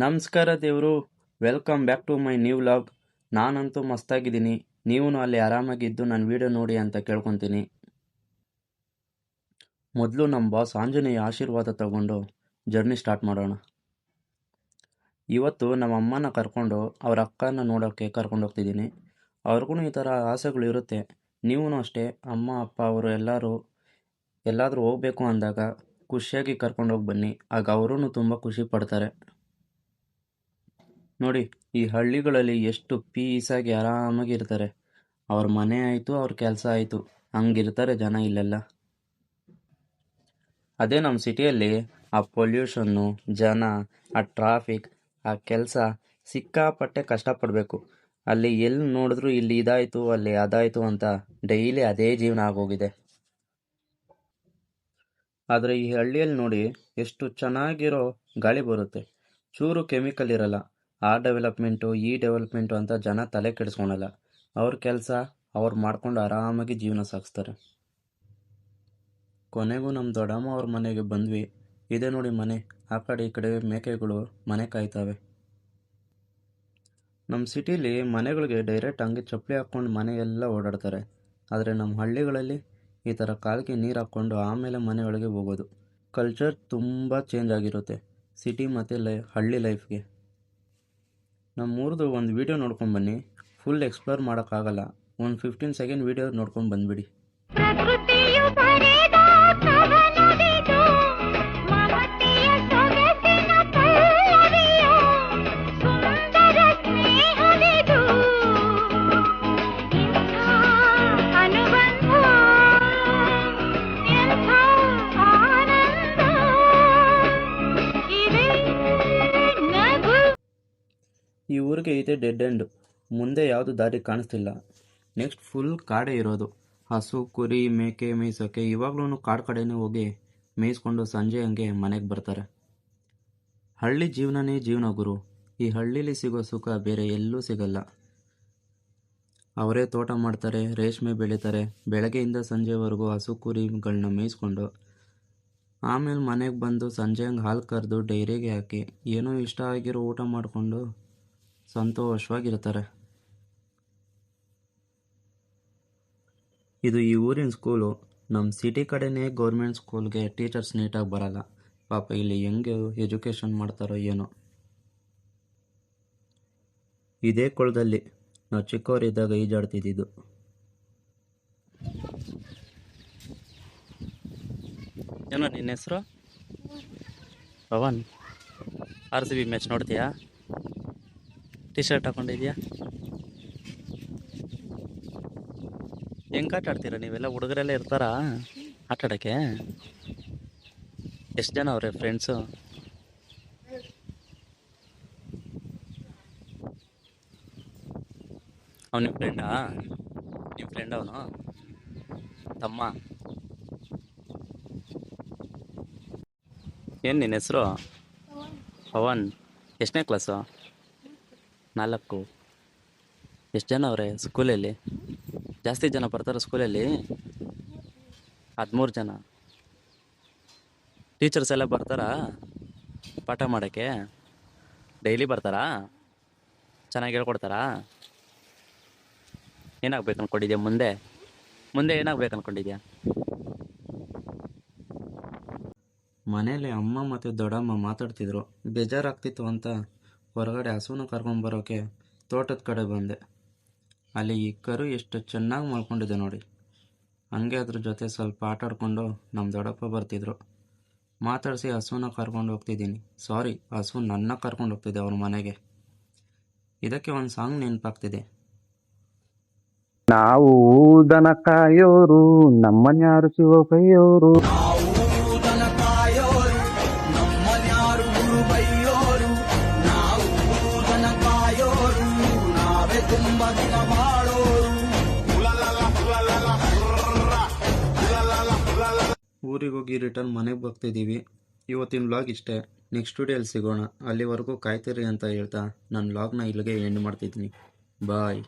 ನಮಸ್ಕಾರ ದೇವರು, welcome back to my new vlog. ನಾನಂತೂ ಮಸ್ತಾಗಿದ್ದೀನಿ. ನೀವು ಅಲ್ಲಿ ಆರಾಮಾಗಿದ್ದು ನನ್ನ ವಿಡಿಯೋ ನೋಡಿ ಅಂತ ಕೇಳ್ಕೊತೀನಿ. ಮೊದಲು ನಮ್ಮ ಬಾಸ್ ಆಂಜನೇಯ ಆಶೀರ್ವಾದ ತಗೊಂಡು ಜರ್ನಿ ಸ್ಟಾರ್ಟ್ ಮಾಡೋಣ. ಇವತ್ತು ನಮ್ಮ ಅಮ್ಮನ ಕರ್ಕೊಂಡು ಅವ್ರ ಅಕ್ಕನ ನೋಡೋಕ್ಕೆ ಕರ್ಕೊಂಡು ಹೋಗ್ತಿದ್ದೀನಿ. ಅವ್ರಿಗೂ ಈ ಥರ ಆಸೆಗಳು ಇರುತ್ತೆ. ನೀವೂ ಅಷ್ಟೇ, ಅಮ್ಮ ಅಪ್ಪ ಅವರು ಎಲ್ಲಾದರೂ ಹೋಗಬೇಕು ಅಂದಾಗ ಖುಷಿಯಾಗಿ ಕರ್ಕೊಂಡೋಗಿ ಬನ್ನಿ. ಆಗ ಅವರೂ ತುಂಬ ಖುಷಿ ಪಡ್ತಾರೆ. ನೋಡಿ, ಈ ಹಳ್ಳಿಗಳಲ್ಲಿ ಎಷ್ಟು ಪೀಸಾಗಿ ಆರಾಮಾಗಿ ಇರ್ತಾರೆ. ಅವ್ರ ಮನೆ ಆಯಿತು, ಅವ್ರ ಕೆಲಸ ಆಯಿತು, ಹಂಗಿರ್ತಾರೆ ಜನ ಇಲ್ಲೆಲ್ಲ. ಅದೇ ನಮ್ಮ ಸಿಟಿಯಲ್ಲಿ ಆ ಪೊಲ್ಯೂಷನ್ನು, ಜನ, ಆ ಟ್ರಾಫಿಕ್, ಆ ಕೆಲಸ ಸಿಕ್ಕಾಪಟ್ಟೆ ಕಷ್ಟಪಡಬೇಕು. ಅಲ್ಲಿ ಎಲ್ಲಿ ನೋಡಿದ್ರು ಇಲ್ಲಿ ಇದಾಯಿತು, ಅಲ್ಲಿ ಅದಾಯಿತು ಅಂತ ಡೈಲಿ ಅದೇ ಜೀವನ ಆಗೋಗಿದೆ. ಆದರೆ ಈ ಹಳ್ಳಿಯಲ್ಲಿ ನೋಡಿ ಎಷ್ಟು ಚೆನ್ನಾಗಿರೋ ಗಾಳಿ ಬರುತ್ತೆ. ಚೂರು ಕೆಮಿಕಲ್ ಇರಲ್ಲ. ಆ ಡೆವಲಪ್ಮೆಂಟು, ಈ ಡೆವಲಪ್ಮೆಂಟು ಅಂತ ಜನ ತಲೆ ಕೆಡಿಸ್ಕೊಳಲ್ಲ. ಅವ್ರ ಕೆಲಸ ಅವ್ರು ಮಾಡ್ಕೊಂಡು ಆರಾಮಾಗಿ ಜೀವನ ಸಾಗಿಸ್ತಾರೆ. ಕೊನೆಗೂ ನಮ್ಮ ದೊಡ್ಡಮ್ಮ ಅವ್ರ ಮನೆಗೆ ಬಂದ್ವಿ. ಇದೆ ನೋಡಿ ಮನೆ. ಆ ಕಡೆ ಈ ಕಡೆ ಮೇಕೆಗಳು ಮನೆ ಕಾಯ್ತವೆ. ನಮ್ಮ ಸಿಟಿಲಿ ಮನೆಗಳಿಗೆ ಡೈರೆಕ್ಟ್ ಹಂಗೆ ಚಪ್ಪಲಿ ಹಾಕ್ಕೊಂಡು ಮನೆ ಎಲ್ಲ ಓಡಾಡ್ತಾರೆ. ಆದರೆ ನಮ್ಮ ಹಳ್ಳಿಗಳಲ್ಲಿ ಈ ಥರ ಕಾಲಿಗೆ ನೀರು ಹಾಕ್ಕೊಂಡು ಆಮೇಲೆ ಮನೆಯೊಳಗೆ ಹೋಗೋದು. ಕಲ್ಚರ್ ತುಂಬ ಚೇಂಜ್ ಆಗಿರುತ್ತೆ ಸಿಟಿ ಮತ್ತು ಹಳ್ಳಿ ಲೈಫ್ಗೆ. ನಮ್ಮೂರ್ದು ಒಂದು ವೀಡಿಯೋ ನೋಡ್ಕೊಂಡು ಬನ್ನಿ. ಫುಲ್ ಎಕ್ಸ್ಪ್ಲೋರ್ ಮಾಡೋಕ್ಕಾಗಲ್ಲ. ಒಂದು 15 ಸೆಕೆಂಡ್ ವೀಡಿಯೋ ನೋಡ್ಕೊಂಡು ಬಂದ್ಬಿಡಿ. ಈ ಊರಿಗೆ ಇದೆ ಡೆಡ್ ಎಂಡ್. ಮುಂದೆ ಯಾವುದು ದಾರಿ ಕಾಣಿಸ್ತಿಲ್ಲ. ನೆಕ್ಸ್ಟ್ ಫುಲ್ ಕಾಡೇ ಇರೋದು. ಹಸು, ಕುರಿ, ಮೇಕೆ ಮೇಯ್ಸೋಕ್ಕೆ ಇವಾಗ್ಲೂ ಕಾಡು ಕಡೆನೇ ಹೋಗಿ ಮೇಯಿಸ್ಕೊಂಡು ಸಂಜೆ ಹಂಗೆ ಮನೆಗೆ ಬರ್ತಾರೆ. ಹಳ್ಳಿ ಜೀವನನೇ ಜೀವನ ಗುರು. ಈ ಹಳ್ಳಿಲಿ ಸಿಗೋ ಸುಖ ಬೇರೆ ಎಲ್ಲೂ ಸಿಗಲ್ಲ. ಅವರೇ ತೋಟ ಮಾಡ್ತಾರೆ, ರೇಷ್ಮೆ ಬೆಳೀತಾರೆ. ಬೆಳಗ್ಗೆಯಿಂದ ಸಂಜೆವರೆಗೂ ಹಸು ಕುರಿಗಳನ್ನ ಮೇಯಿಸ್ಕೊಂಡು ಆಮೇಲೆ ಮನೆಗೆ ಬಂದು ಸಂಜೆ ಹಂಗೆ ಹಾಲು ಕರೆದು ಡೈರಿಗೆ ಹಾಕಿ ಏನೋ ಇಷ್ಟ ಆಗಿರೋ ಊಟ ಮಾಡಿಕೊಂಡು ಸಂತೋಷವಾಗಿರ್ತಾರೆ. ಇದು ಈ ಊರಿನ ಸ್ಕೂಲು. ನಮ್ಮ ಸಿಟಿ ಕಡೆನೇ ಗೌರ್ಮೆಂಟ್ ಸ್ಕೂಲ್ಗೆ ಟೀಚರ್ಸ್ ನೀಟಾಗಿ ಬರಲ್ಲ. ಪಾಪ ಇಲ್ಲಿ ಹೆಂಗೆ ಎಜುಕೇಷನ್ ಮಾಡ್ತಾರೋ ಏನೋ. ಇದೇ ಕೊಳದಲ್ಲಿ ನಾವು ಚಿಕ್ಕವರಿದ್ದಾಗ ಈಜಾಡ್ತಿದ್ದು. ಏನೋ ನಿನ್ನ ಹೆಸರು? ಪವನ್. RCB ಮ್ಯಾಚ್ ನೋಡ್ತೀಯಾ? ಟಿ ಶರ್ಟ್ ಹಾಕೊಂಡಿದ್ಯಾ? ಹೆಂಗೆ ಆಟ ಆಡ್ತೀರಾ ನೀವೆಲ್ಲ? ಹುಡುಗರೆಲ್ಲ ಇರ್ತಾರಾ ಆಟ ಆಡೋಕ್ಕೆ? ಎಷ್ಟು ಜನ ಅವ್ರೆ ಫ್ರೆಂಡ್ಸು? ಅವ್ನು ನಿಮ್ಮ ಫ್ರೆಂಡಾ? ನಿಮ್ಮ ಫ್ರೆಂಡ್ ಅವನು ತಮ್ಮ? ಏನು ನಿನ್ನ ಹೆಸರು? ಪವನ್. ಎಷ್ಟನೇ ಕ್ಲಾಸು? 4. ಎಷ್ಟು ಜನ ಅವರೇ ಸ್ಕೂಲಲ್ಲಿ? ಜಾಸ್ತಿ ಜನ ಬರ್ತಾರೆ ಸ್ಕೂಲಲ್ಲಿ? 13 ಜನ. ಟೀಚರ್ಸ್ ಎಲ್ಲ ಬರ್ತಾರಾ ಪಾಠ ಮಾಡೋಕ್ಕೆ? ಡೈಲಿ ಬರ್ತಾರಾ? ಚೆನ್ನಾಗಿ ಹೇಳ್ಕೊಡ್ತಾರಾ? ಏನಾಗ್ಬೇಕು ಅಂದ್ಕೊಂಡಿದ್ಯಾ ಮುಂದೆ? ಏನಾಗ್ಬೇಕು ಅಂದ್ಕೊಂಡಿದ್ಯಾ? ಮನೇಲಿ ಅಮ್ಮ ಮತ್ತು ದೊಡ್ಡಮ್ಮ ಮಾತಾಡ್ತಿದ್ರು. ಬೇಜಾರಾಗ್ತಿತ್ತು ಅಂತ ಹೊರಗಡೆ ಹಸುನ ಕರ್ಕೊಂಬರೋಕ್ಕೆ ತೋಟದ ಕಡೆ ಬಂದೆ. ಅಲ್ಲಿ ಈ ಕರು ಎಷ್ಟು ಚೆನ್ನಾಗಿ ಮಾಡ್ಕೊಂಡಿದೆ ನೋಡಿ. ಹಂಗೆ ಅದ್ರ ಜೊತೆ ಸ್ವಲ್ಪ ಆಟ ಆಡ್ಕೊಂಡು ನಮ್ಮ ದೊಡ್ಡಪ್ಪ ಬರ್ತಿದ್ರು. ಮಾತಾಡಿಸಿ ಹಸುನ ಕರ್ಕೊಂಡು ಹೋಗ್ತಿದ್ದೀನಿ. ಸಾರಿ, ಹಸು ನನ್ನ ಕರ್ಕೊಂಡು ಹೋಗ್ತಿದ್ದೆ ಅವ್ರ ಮನೆಗೆ. ಇದಕ್ಕೆ ಒಂದು ಸಾಂಗ್ ನೆನಪಾಗ್ತಿದೆ. ನಾವು ದನ ಕಾಯೋರು, ನಮ್ಮನ್ಯಾರು ಶಿವ ಕೈಯೋರು. ಊರಿಗೆ ಹೋಗಿ ರಿಟರ್ನ್ ಮನೆಗೆ ಬರ್ತಿದ್ದೀವಿ. ಇವತ್ತಿನ ವ್ಲಾಗ್ ಇಷ್ಟೇ. ನೆಕ್ಸ್ಟ್ ವಿಡಿಯೋಲಿ ಸಿಗೋಣ. ಅಲ್ಲಿವರೆಗೂ ಕಾಯ್ತಿರಿ ಅಂತ ಹೇಳ್ತಾ ನನ್ನ ವ್ಲಾಗ್ನ ಇಲ್ಲಿಗೆ ಎಂಡ್ ಮಾಡ್ತಿದ್ದೀನಿ. ಬಾಯ್.